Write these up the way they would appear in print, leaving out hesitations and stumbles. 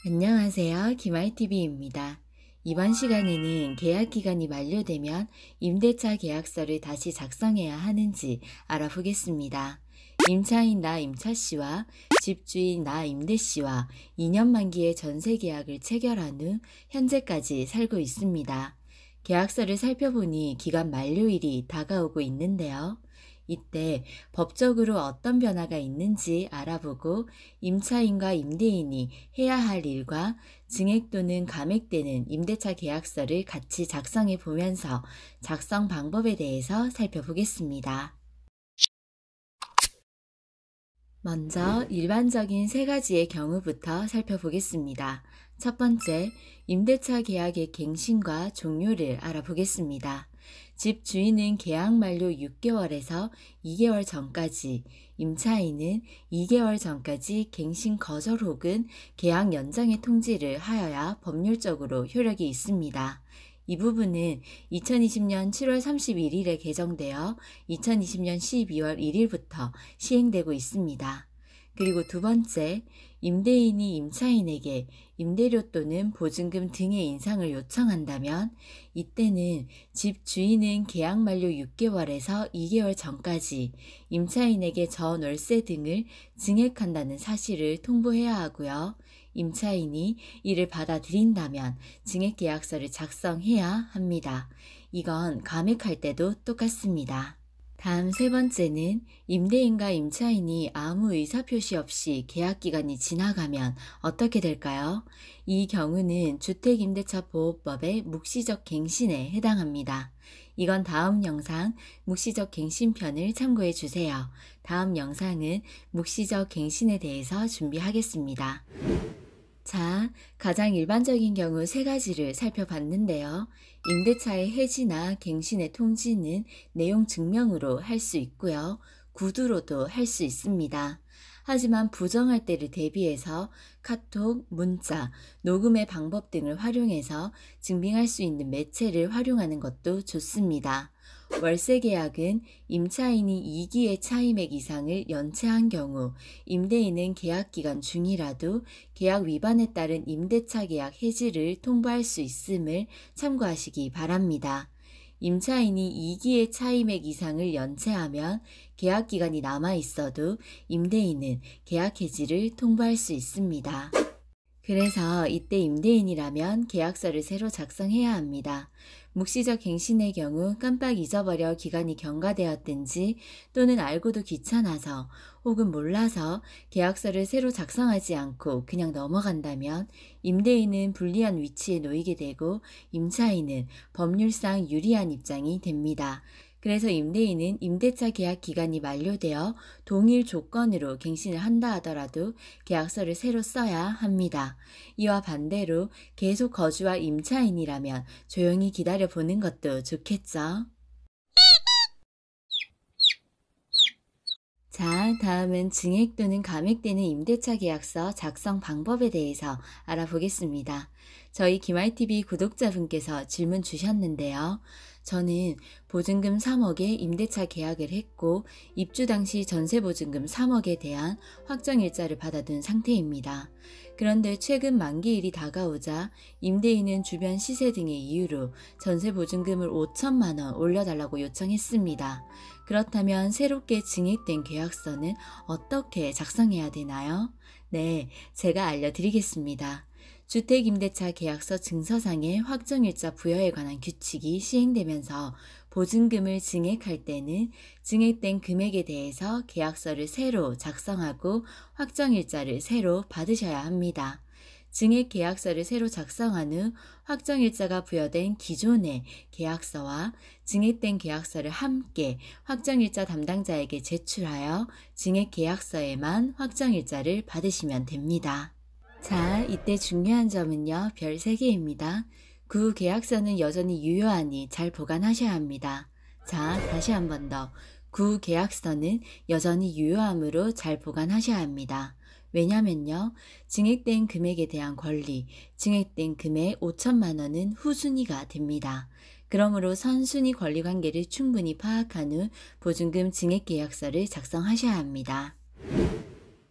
안녕하세요. 김아이TV입니다. 이번 시간에는 계약 기간이 만료되면 임대차 계약서를 다시 작성해야 하는지 알아보겠습니다. 임차인 나 임차씨와 집주인 나 임대씨와 2년 만기의 전세 계약을 체결한 후 현재까지 살고 있습니다. 계약서를 살펴보니 기간 만료일이 다가오고 있는데요. 이때 법적으로 어떤 변화가 있는지 알아보고 임차인과 임대인이 해야 할 일과 증액 또는 감액되는 임대차 계약서를 같이 작성해 보면서 작성 방법에 대해서 살펴보겠습니다. 먼저 일반적인 세 가지의 경우부터 살펴보겠습니다. 첫 번째, 임대차 계약의 갱신과 종료를 알아보겠습니다. 집 주인은 계약 만료 6개월에서 2개월 전까지, 임차인은 2개월 전까지 갱신 거절 혹은 계약 연장의 통지를 하여야 법률적으로 효력이 있습니다. 이 부분은 2020년 7월 31일에 개정되어 2020년 12월 1일부터 시행되고 있습니다. 그리고 두 번째, 임대인이 임차인에게 임대료 또는 보증금 등의 인상을 요청한다면 이때는 집 주인은 계약 만료 6개월에서 2개월 전까지 임차인에게 전월세 등을 증액한다는 사실을 통보해야 하고요. 임차인이 이를 받아들인다면 증액계약서를 작성해야 합니다. 이건 감액할 때도 똑같습니다. 다음 세 번째는 임대인과 임차인이 아무 의사표시 없이 계약기간이 지나가면 어떻게 될까요? 이 경우는 주택임대차보호법의 묵시적 갱신에 해당합니다. 이건 다음 영상 묵시적 갱신편을 참고해 주세요. 다음 영상은 묵시적 갱신에 대해서 준비하겠습니다. 자, 가장 일반적인 경우 세 가지를 살펴봤는데요. 임대차의 해지나 갱신의 통지는 내용 증명으로 할 수 있고요. 구두로도 할 수 있습니다. 하지만 부정할 때를 대비해서 카톡, 문자, 녹음의 방법 등을 활용해서 증빙할 수 있는 매체를 활용하는 것도 좋습니다. 월세 계약은 임차인이 2기의 차임액 이상을 연체한 경우 임대인은 계약기간 중이라도 계약 위반에 따른 임대차 계약 해지를 통보할 수 있음을 참고하시기 바랍니다. 임차인이 2기의 차임액 이상을 연체하면 계약기간이 남아있어도 임대인은 계약 해지를 통보할 수 있습니다. 그래서 이때 임대인이라면 계약서를 새로 작성해야 합니다. 묵시적 갱신의 경우 깜빡 잊어버려 기간이 경과되었든지 또는 알고도 귀찮아서 혹은 몰라서 계약서를 새로 작성하지 않고 그냥 넘어간다면 임대인은 불리한 위치에 놓이게 되고 임차인은 법률상 유리한 입장이 됩니다. 그래서 임대인은 임대차 계약 기간이 만료되어 동일 조건으로 갱신을 한다 하더라도 계약서를 새로 써야 합니다. 이와 반대로 계속 거주할 임차인이라면 조용히 기다려 보는 것도 좋겠죠. 자, 다음은 증액 또는 감액되는 임대차 계약서 작성 방법에 대해서 알아보겠습니다. 저희 김아이TV 구독자분께서 질문 주셨는데요. 저는 보증금 3억에 임대차 계약을 했고 입주 당시 전세보증금 3억에 대한 확정일자를 받아둔 상태입니다. 그런데 최근 만기일이 다가오자 임대인은 주변 시세 등의 이유로 전세보증금을 5천만 원 올려달라고 요청했습니다. 그렇다면 새롭게 증액된 계약서는 어떻게 작성해야 되나요? 네, 제가 알려드리겠습니다. 주택임대차 계약서 증서상의 확정일자 부여에 관한 규칙이 시행되면서 보증금을 증액할 때는 증액된 금액에 대해서 계약서를 새로 작성하고 확정일자를 새로 받으셔야 합니다. 증액 계약서를 새로 작성한 후 확정일자가 부여된 기존의 계약서와 증액된 계약서를 함께 확정일자 담당자에게 제출하여 증액 계약서에만 확정일자를 받으시면 됩니다. 자, 이때 중요한 점은요, 별 3개입니다. 구 계약서는 여전히 유효하니 잘 보관하셔야 합니다. 자, 다시 한 번 더. 구 계약서는 여전히 유효하므로 잘 보관하셔야 합니다. 왜냐면요, 증액된 금액에 대한 권리, 증액된 금액 5천만 원은 후순위가 됩니다. 그러므로 선순위 권리 관계를 충분히 파악한 후 보증금 증액 계약서를 작성하셔야 합니다.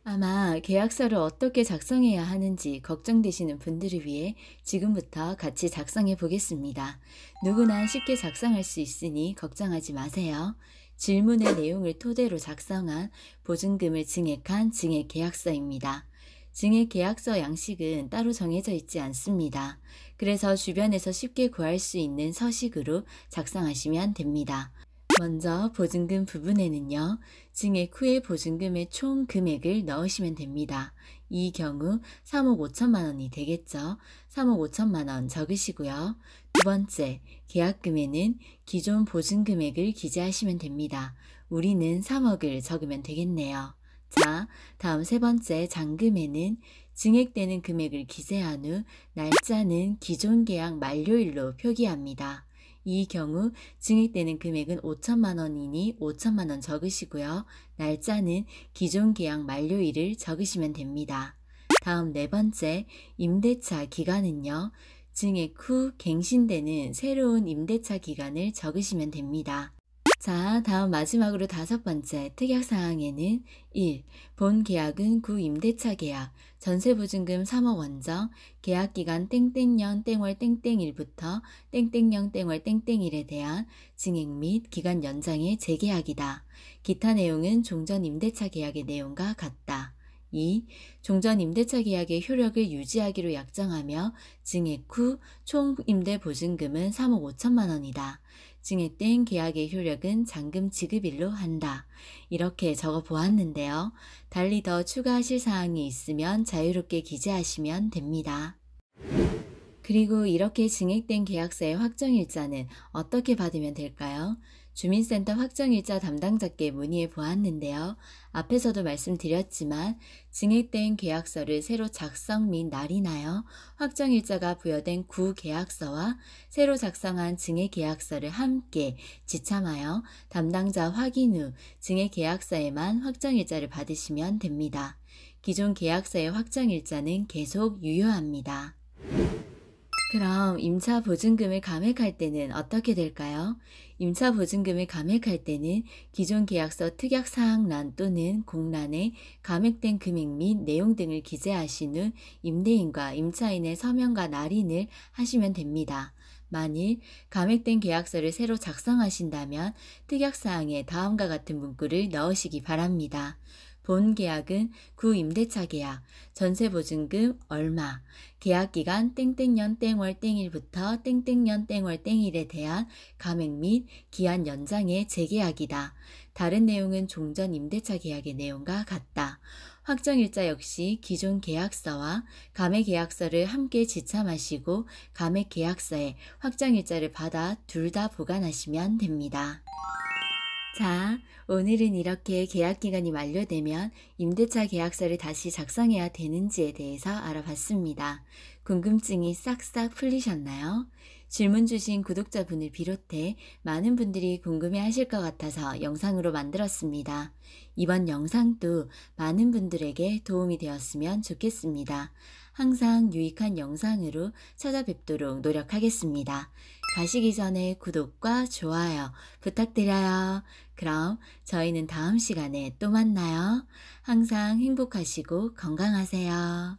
아마 계약서를 어떻게 작성해야 하는지 걱정되시는 분들을 위해 지금부터 같이 작성해 보겠습니다. 누구나 쉽게 작성할 수 있으니 걱정하지 마세요. 질문의 내용을 토대로 작성한 보증금을 증액한 증액계약서입니다. 증액계약서 양식은 따로 정해져 있지 않습니다. 그래서 주변에서 쉽게 구할 수 있는 서식으로 작성하시면 됩니다. 먼저 보증금 부분에는요, 증액 후의 보증금의 총 금액을 넣으시면 됩니다. 이 경우 3억 5천만 원이 되겠죠. 3억 5천만 원 적으시고요. 두 번째, 계약금에는 기존 보증금액을 기재하시면 됩니다. 우리는 3억을 적으면 되겠네요. 자, 다음 세 번째 잔금에는 증액되는 금액을 기재한 후 날짜는 기존 계약 만료일로 표기합니다. 이 경우 증액되는 금액은 5천만 원이니 5천만 원 적으시고요. 날짜는 기존 계약 만료일을 적으시면 됩니다. 다음 네 번째, 임대차 기간은요. 증액 후 갱신되는 새로운 임대차 기간을 적으시면 됩니다. 자, 다음 마지막으로 다섯 번째 특약사항에는 1. 본 계약은 구임대차 계약, 전세보증금 3억 원정, 계약기간 땡땡년 땡월 땡땡일부터 땡땡년 땡월 땡땡일에 대한 증액 및 기간 연장의 재계약이다. 기타 내용은 종전임대차 계약의 내용과 같다. 2. 종전임대차 계약의 효력을 유지하기로 약정하며 증액 후 총 임대보증금은 3억 5천만 원이다. 증액된 계약의 효력은 잔금 지급일로 한다. 이렇게 적어 보았는데요. 달리 더 추가하실 사항이 있으면 자유롭게 기재하시면 됩니다. 그리고 이렇게 증액된 계약서의 확정일자는 어떻게 받으면 될까요? 주민센터 확정일자 담당자께 문의해 보았는데요. 앞에서도 말씀드렸지만 증액된 계약서를 새로 작성 및 날인하여 확정일자가 부여된 구계약서와 새로 작성한 증액계약서를 함께 지참하여 담당자 확인 후 증액계약서에만 확정일자를 받으시면 됩니다. 기존 계약서의 확정일자는 계속 유효합니다. 그럼 임차 보증금을 감액할 때는 어떻게 될까요? 임차 보증금을 감액할 때는 기존 계약서 특약사항란 또는 공란에 감액된 금액 및 내용 등을 기재하신 후 임대인과 임차인의 서명과 날인을 하시면 됩니다. 만일 감액된 계약서를 새로 작성하신다면 특약사항에 다음과 같은 문구를 넣으시기 바랍니다. 본 계약은 구임대차 계약, 전세보증금 얼마, 계약기간 땡땡년 땡월 땡일부터 땡땡년 땡월 땡일에 대한 감액 및 기한 연장의 재계약이다. 다른 내용은 종전 임대차 계약의 내용과 같다. 확정일자 역시 기존 계약서와 감액계약서를 함께 지참하시고 감액계약서에 확정일자를 받아 둘 다 보관하시면 됩니다. 자, 오늘은 이렇게 계약기간이 만료되면 임대차 계약서를 다시 작성해야 되는지에 대해서 알아봤습니다. 궁금증이 싹싹 풀리셨나요? 질문 주신 구독자분을 비롯해 많은 분들이 궁금해 하실 것 같아서 영상으로 만들었습니다. 이번 영상도 많은 분들에게 도움이 되었으면 좋겠습니다. 항상 유익한 영상으로 찾아뵙도록 노력하겠습니다. 가시기 전에 구독과 좋아요 부탁드려요. 그럼 저희는 다음 시간에 또 만나요. 항상 행복하시고 건강하세요.